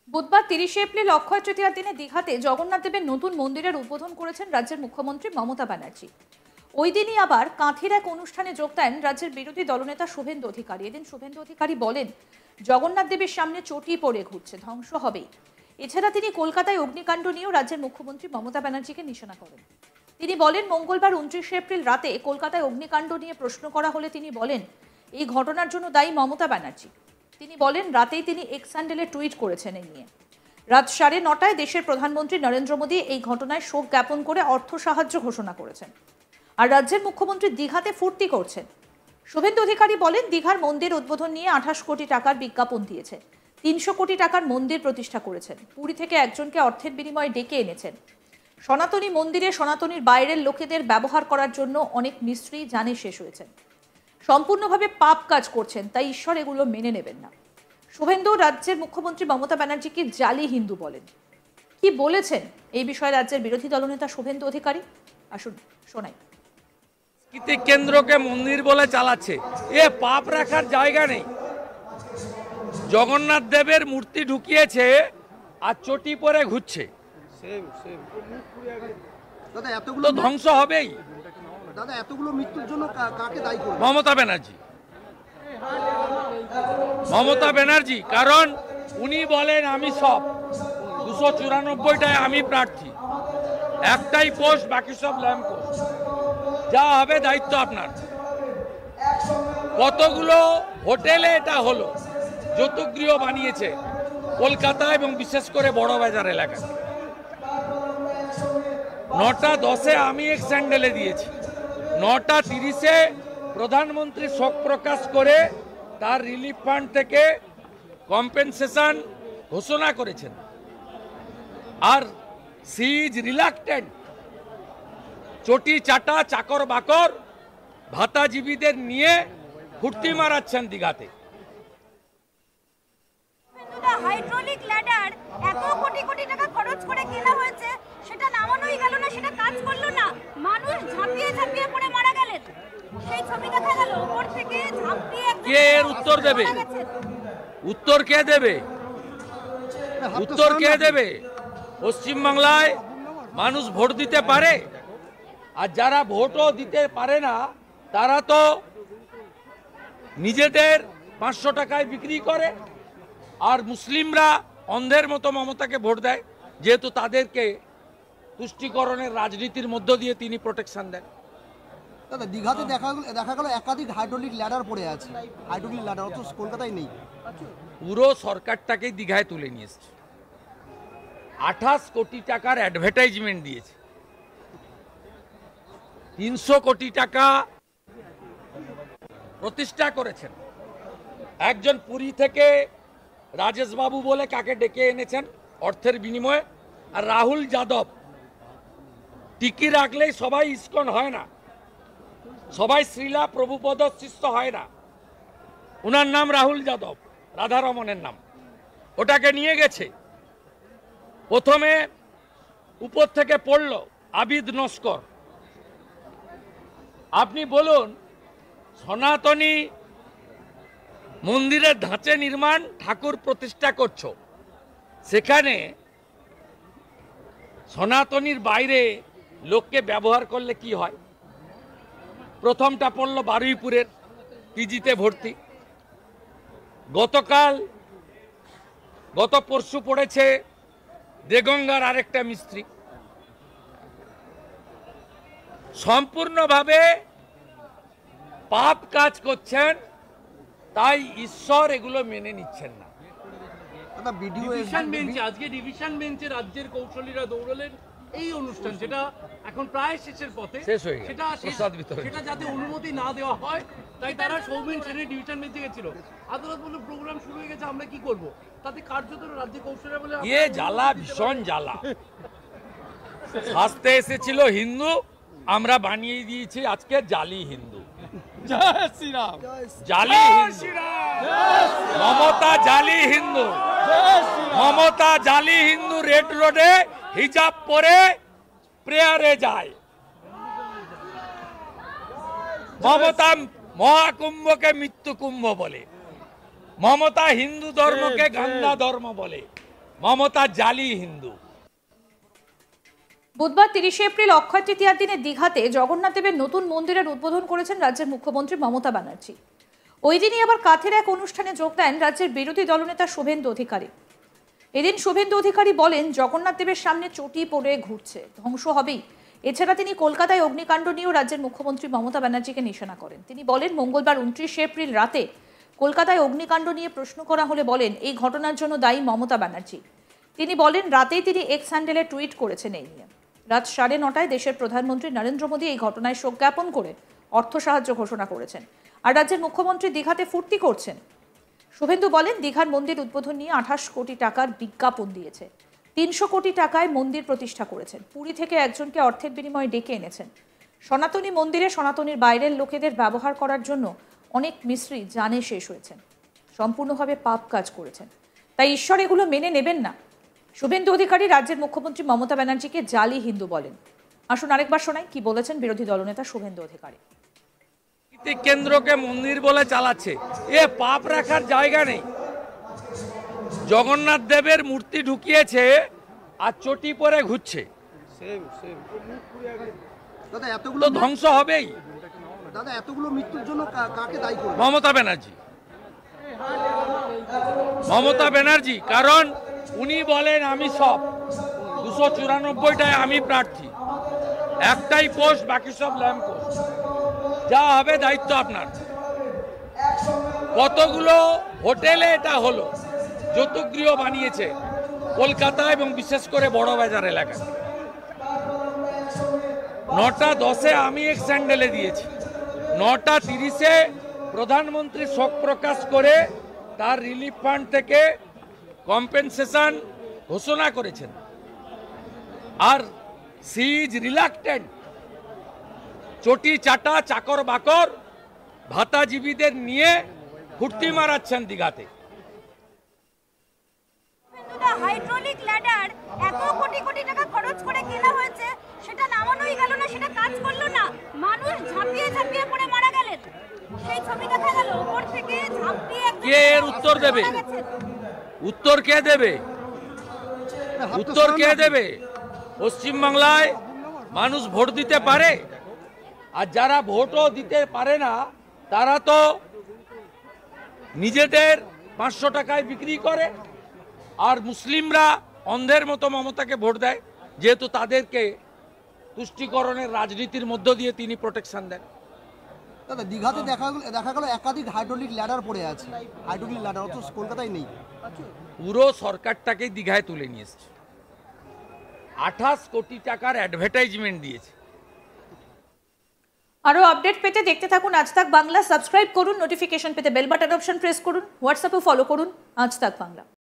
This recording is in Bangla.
বুধবার 30শে এপ্রিল অক্ষয় তৃতীয়ার দিনে দীঘাতে জগন্নাথ দেবের নতুন মন্দিরের উদ্বোধন করেছেন রাজ্যের মুখ্যমন্ত্রী মমতা ব্যানার্জি। ওই দিনই আবার কাঁথির এক অনুষ্ঠানে যোগ দেন রাজ্যের বিরোধী দলনেতা শুভেন্দু অধিকারী। এদিন শুভেন্দু অধিকারী বলেন, জগন্নাথ দেবের সামনে চটি পড়ে ঘুরছে, ধ্বংস হবেই। এছাড়া তিনি কলকাতায় অগ্নিকাণ্ড নিয়েও রাজ্যের মুখ্যমন্ত্রী মমতা ব্যানার্জিকে নিশানা করেন। তিনি বলেন, মঙ্গলবার 29শে এপ্রিল রাতে কলকাতায় অগ্নিকাণ্ড নিয়ে প্রশ্ন করা হলে তিনি বলেন, এই ঘটনার জন্য দায়ী মমতা ব্যানার্জি। তিনি বলেন, রাতেই তিনি এক্স হ্যান্ডেলে টুইট করেছেন এই নিয়ে। রাত 9:30টায় দেশের প্রধানমন্ত্রী নরেন্দ্র মোদী এই ঘটনায় শোক জ্ঞাপন করে অর্থ সাহায্য ঘোষণা করেছেন। আর রাজ্যের মুখ্যমন্ত্রী দীঘাতে ফুর্তি করছেন। শুভেন্দু অধিকারী বলেন, দীঘার মন্দির উদ্বোধন নিয়ে 28 কোটি টাকার বিজ্ঞাপন দিয়েছে, 300 কোটি টাকার মন্দির প্রতিষ্ঠা করেছেন, পুরী থেকে একজনকে অর্থের বিনিময়ে ডেকে এনেছেন। সনাতনী মন্দিরে সনাতনীর বাইরের লোকেদের ব্যবহার করার জন্য অনেক মিস্ত্রি জানে শেষ হয়েছেন। সম্পূর্ণভাবে পাপ কাজ করছেন, তাই ঈশ্বর এগুলো মেনে নেবেন না। শুভেন্দু রাজ্যের মুখ্যমন্ত্রী মমতা ব্যানার্জিকে জালি হিন্দু বলেন। কি বলেছেন এই বিষয়ে রাজ্যের বিরোধী দলনেতা শুভেন্দু অধিকারী, আসুন শোনাই। কেন্দ্রকে মন্দির বলে চালাচ্ছে, এ পাপ রাখার জায়গা নেই। জগন্নাথ দেবের মূর্তি ঢুকিয়েছে আর চটি পরে ঘুরছে, তো ধ্বংস হবেই। দাদা, এতগুলো মৃত্যুর জন্য কাকে দায়ী করবেন? মমতা ব্যানার্জি। মমতা ব্যানার্জি, কারণ উনি বলেন আমি সব 294টায় আমি প্রার্থী, একটাই পোস্ট, বাকি সব ল্যাম্প পোস্ট। যা হবে দায়িত্ব আপনার। কতগুলো হোটেলে এটা হলো, যৌতুকগৃহ বানিয়েছে কলকাতা এবং বিশেষ করে বড় বাজার এলাকায়। 9:10 আমি এক স্যান্ডেলে দিয়েছি, 9:30 প্রধানমন্ত্রী শোক প্রকাশ করে তার রিলিফ ফান্ড থেকে কম্পেনসেশন ঘোষণা করেছেন। আর সি ইজ রিলাক্টেন্ট, চটি চাটা চাকর বাকর ভাতাজীবীদের নিয়ে ফুর্তি মারাচ্ছেন দীঘাতে। হাইড্রোলিক ল্যাডার এত কোটি কোটি টাকা খরচ করে কেনা হয়েছে, সেটা নামানোই গেল না, সেটা কাজ করলো না, মানুষ ঝাঁপিয়ে ঝাঁপিয়ে পড়ে মারা গেলেন। সেই ছবি দেখা গেল উপর থেকে ঝাঁপিয়ে। কে এর উত্তর দেবে? উত্তর কে দেবে? উত্তর কে দেবে? পশ্চিমবাংলায় মানুষ ভোট দিতে পারে, আর যারা ভোটও দিতে পারে না তারা তো নিজেদের 500 টাকায় বিক্রি করে। আর মুসলিমরা অন্ধের মতো মমতাকে ভোট দেয়, যেহেতু তাদেরকে তুষ্টিকরণের রাজনীতির মধ্য দিয়ে তিনি প্রোটেকশন দেন। দাদা, দীঘাতে দেখা গেল একাধিক হাইড্রোলিক ল্যাডার পড়ে আছে, হাইড্রোলিক ল্যাডার অথচ কলকাতায় নেই। পুরো সরকারটাকেই দীঘায় তুলে নিয়ে এসছে, 28 কোটি টাকার অ্যাডভার্টাইজমেন্ট দিয়েছে, 300 কোটি টাকা প্রতিষ্ঠা করেছেন। একজন পুরী থেকে রাজেশ বাবু বলে কাকে ডেকে এনেছেন অর্থের বিনিময়ে। আর রাহুল যাদব, টিকি রাখলেই সবাই ইস্কন হয় না, সবাই শ্রীলা প্রভুপদ শিষ্য হয় না। ওনার নাম রাহুল যাদব, রাধারমণের নাম। ওটাকে নিয়ে গেছে, প্রথমে উপর থেকে পড়ল আবিদ নস্কর। আপনি বলুন, সনাতনী মন্দিরের ধাঁচে নির্মাণ ঠাকুর প্রতিষ্ঠা করছো, সেখানে সনাতনীর বাইরে লোককে ব্যবহার করলে কি হয়? প্রথমটা পড়ল বারুইপুরের পিজিতে ভর্তি, গত পরশু পড়েছে দেগঙ্গার আরেকটা মিস্ত্রি। সম্পূর্ণভাবে পাপ কাজ করছেন, তাই ঈশ্বর এগুলো মেনে নিচ্ছেন না। আজকে ডিভিশন বেঞ্চে রাজ্যের কৌশলীরা দৌড়লেন এই অনুষ্ঠান, যেটা এখন প্রায় শেষের পথে, শেষ হয়ে গেছে, সেটা যাতে অনুমতি না দেওয়া হয়, তাই তারা সৌমেন সেনের ডিভিশন বেঞ্চে গেছিল। আদালত বলল প্রোগ্রাম শুরু হয়ে গেছে, আমরা কি করব? তাতে কার্যত রাজ্য কৌশলীরা বলে জ্বালা, ভীষণ জ্বালা। শাস্তে এসেছিল হিন্দু, আমরা বানিয়ে দিয়েছি আজকে জালি হিন্দু। জয় শ্রীরাম। জালি হিন্দু, মমতা জালি হিন্দু, মমতা জালি হিন্দু। রেড রোডে হিজাব পরে প্রেয়ারে যায়। মমতা মহাকুম্ভকে মৃত্যু কুম্ভ বলে, মমতা হিন্দু ধর্মকে গান্ধা ধর্ম বলে। মমতা জালি হিন্দু। বুধবার 30শে এপ্রিল অক্ষয় তৃতীয়ার দিনে দীঘাতে জগন্নাথ দেবের নতুন মন্দিরের উদ্বোধন করেছেন রাজ্যের মুখ্যমন্ত্রী মমতা ব্যানার্জি। ওই দিনই আবার কাঁথের এক অনুষ্ঠানে যোগ দেন রাজ্যের বিরোধী দলনেতা শুভেন্দু অধিকারী। এদিন শুভেন্দু অধিকারী বলেন, জগন্নাথ দেবের সামনে চটি পড়ে ঘুরছে, ধ্বংস হবেই। এছাড়া তিনি কলকাতায় অগ্নিকাণ্ড নিয়েও রাজ্যের মুখ্যমন্ত্রী মমতা ব্যানার্জিকে নিশানা করেন। তিনি বলেন, মঙ্গলবার 29শে এপ্রিল রাতে কলকাতায় অগ্নিকাণ্ড নিয়ে প্রশ্ন করা হলে বলেন, এই ঘটনার জন্য দায়ী মমতা ব্যানার্জি। তিনি বলেন, রাতেই তিনি এক্স হ্যান্ডেলে টুইট করেছেন এই নিয়ে। রাত 9:30টায় দেশের প্রধানমন্ত্রী নরেন্দ্র মোদী এই ঘটনায় শোক জ্ঞাপন করে অর্থ সাহায্য ঘোষণা করেছেন। আর রাজ্যের মুখ্যমন্ত্রী দীঘাতে ফুর্তি করছেন। শুভেন্দু বলেন, দীঘার মন্দির উদ্বোধন নিয়ে 28 কোটি টাকার বিজ্ঞাপন দিয়েছে। 300 কোটি টাকায় মন্দির প্রতিষ্ঠা করেছেন। পুরী থেকে একজনকে অর্থের বিনিময়ে ডেকে এনেছেন। সনাতনী মন্দিরে সনাতনীর বাইরের লোকেদের ব্যবহার করার জন্য অনেক মিস্ত্রি জানে শেষ হয়েছেন। সম্পূর্ণভাবে পাপ কাজ করেছেন। তাই ঈশ্বর এগুলো মেনে নেবেন না। শুভেন্দু অধিকারী রাজ্যের মুখ্যমন্ত্রী মমতা ব্যানার্জিকে জালি হিন্দু বলেন। আসুন আরেকবার শোনাই কি বলেছেন বিরোধী দলনেতা শুভেন্দু অধিকারী। কেন্দ্রকে মন্দির বলে চালাচ্ছে, এ পাপ রাখার জায়গা নেই। জগন্নাথ দেবের মূর্তি ঢুকিয়েছে আর চটি পরে ঘুরছে, দাদা তো এতগুলো ধ্বংস হবেই। দাদা এতগুলো মৃত্যুর জন্য কাকে দায়ী করবেন? মমতা ব্যানার্জি। মমতা ব্যানার্জি, কারণ উনি বলেন আমি সব 294টায় আমি প্রার্থী, একটাই পোস্ট, বাকি সব ল্যাম্প পোস্ট। যা হবে দায়িত্ব আপনার। কতগুলো হোটেলে এটা হলো, যৌতুকগৃহ বানিয়েছে কলকাতা এবং বিশেষ করে বড় বাজার এলাকায়। 9:10-এ আমি এক স্যান্ডেলে দিয়েছি, 9:30-এ প্রধানমন্ত্রী শোক প্রকাশ করে তার রিলিফ ফান্ড থেকে কম্পেনসেশন ঘোষণা করেছেন। আর সি ইজ রিলাক্টেন্ট চটি চাটা চাকর বাকর ভাতাজীবীদের নিয়ে ফুর্তি মারাচ্ছেন দীঘাতে। হাইড্রোলিক ল্যাডার এত কোটি কোটি টাকা খরচ করে কেনা হয়েছে, সেটা নামানোই গেল না, সেটা কাজ করলো না, মানুষ ঝাঁপিয়ে ঝাঁপিয়ে পড়ে মারা গেলেন। সেই ছবি দেখা গেল উপর থেকে ঝাঁপিয়ে কে এর উত্তর দেবে? উত্তর কে দেবে? উত্তর কে দেবে? পশ্চিমবাংলায় মানুষ ভোট দিতে পারে, আর যারা ভোটও দিতে পারে না তারা তো নিজেদের 500 টাকায় বিক্রি করে। আর মুসলিমরা অন্ধের মতো মমতাকে ভোট দেয়, যেহেতু তাদেরকে তুষ্টিকরণের রাজনীতির মধ্য দিয়ে তিনি প্রোটেকশন দেন। দাদা দীঘাতে দেখা গেল একাধিক হাইড্রোলিক ল্যাডার পড়ে আছে, হাইড্রোলিক ল্যাডার অথচ কলকাতায় নেই। পুরো সরকারটাকেই দীঘায় তুলে নিয়ে এসছে, 28 কোটি টাকার অ্যাডভার্টাইজমেন্ট দিয়েছে। আরো আপডেট পেতে দেখতে থাকুন আজ তাক বাংলা। সাবস্ক্রাইব করুন, নোটিফিকেশন পেতে বেল বাটন অপশন প্রেস করুন, হোয়াটসঅ্যাপে ফলো করুন আজ তাক বাংলা।